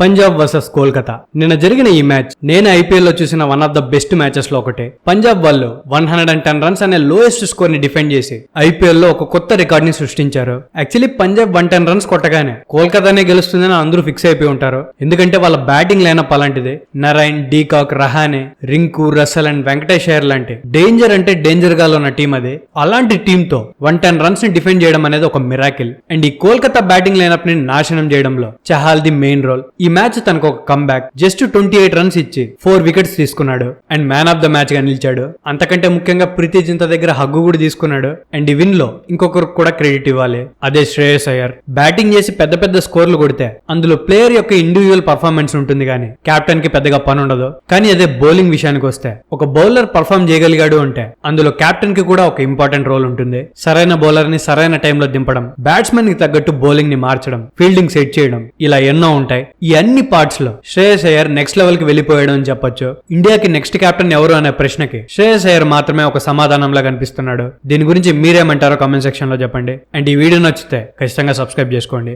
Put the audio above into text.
Punjab versus Kolkata. నిన్న జరిగిన ఈ మ్యాచ్ నేను ఐపీఎల్ లో చూసిన one of the best matches లో ఒకటే. పంజాబ్ వాళ్ళు 110 రన్స్ అనే లోయెస్ట్ స్కోర్ ని డిఫెండ్ చేసి ఐపీఎల్ లో ఒక కొత్త రికార్డ్ ని సృష్టించారు. యాక్చువల్లీ పంజాబ్ 110 రన్స్ కొట్టగానే కోల్కతానే గెలుస్తుందని అందరూ ఫిక్స్ అయిపోయి ఉంటారు. ఎందుకంటే వాళ్ళ బ్యాటింగ్ లైనప్ అలాంటిది. Narine, de Kock, Rahane, Rinku, Russell and Venkatesh Iyer లాంటి డేంజర్ అంటే డేంజర్ గా ఉన్న టీం అది. అలాంటి టీమ్ తో 110 రన్స్ ని డిఫెండ్ చేయడం అనేది ఒక మిరాకిల్. అండ్ ఈ కోల్కతా బ్యాటింగ్ లైనప్ ని నాశనం చేయడంలో చహాల్ ది మెయిన్ రోల్. ఈ మ్యాచ్ తనకు ఒక కమ్బ్యాక్. జస్ట్ 28 రన్స్ ఇచ్చి 4 వికెట్స్ తీసుకున్నాడు and man of the match గా నిలిచాడు. అంతకంటే ముఖ్యంగా ప్రీతి జింతా దగ్గర హగ్గు కూడా తీసుకున్నాడు. అండ్ ఈ విన్ లో ఇంకొకరికి కూడా క్రెడిట్ ఇవ్వాలి, అదే శ్రేయస్ అయ్యర్. బ్యాటింగ్ చేసి పెద్ద పెద్ద స్కోర్లు కొడితే అందులో ప్లేయర్ యొక్క ఇండివిజువల్ పర్ఫార్మెన్స్ ఉంటుంది కానీ కెప్టెన్ కి పెద్దగా పని ఉండదు. కానీ అదే బౌలింగ్ విషయానికి వస్తే ఒక బౌలర్ పర్ఫార్మ్ చేయగలిగాడు అంటే అందులో కెప్టెన్ కి కూడా ఒక ఇంపార్టెంట్ రోల్ ఉంటుంది. సరైన బౌలర్ ని సరైన టైంలో దింపడం, బ్యాట్స్మెన్ కి తగ్గట్టు బౌలింగ్ ని మార్చడం, ఫీల్డింగ్ సెట్ చేయడం, ఇలా ఎన్నో ఉంటాయి. ఈ అన్ని పార్ట్స్ లో శ్రేయస్ అయ్యర్ నెక్స్ట్ లెవెల్ కి వెళ్ళిపోయాడు అని చెప్పొచ్చు. ఇండియాకి నెక్స్ట్ కెప్టెన్ ఎవరు అనే ప్రశ్నకి శ్రేయస్ అయ్యర్ మాత్రమే ఒక సమాధానంలా కనిపిస్తున్నాడు. దీని గురించి మీరేమంటారో కామెంట్ సెక్షన్ లో చెప్పండి. అండ్ ఈ వీడియో నచ్చితే ఖచ్చితంగా సబ్స్క్రైబ్ చేసుకోండి.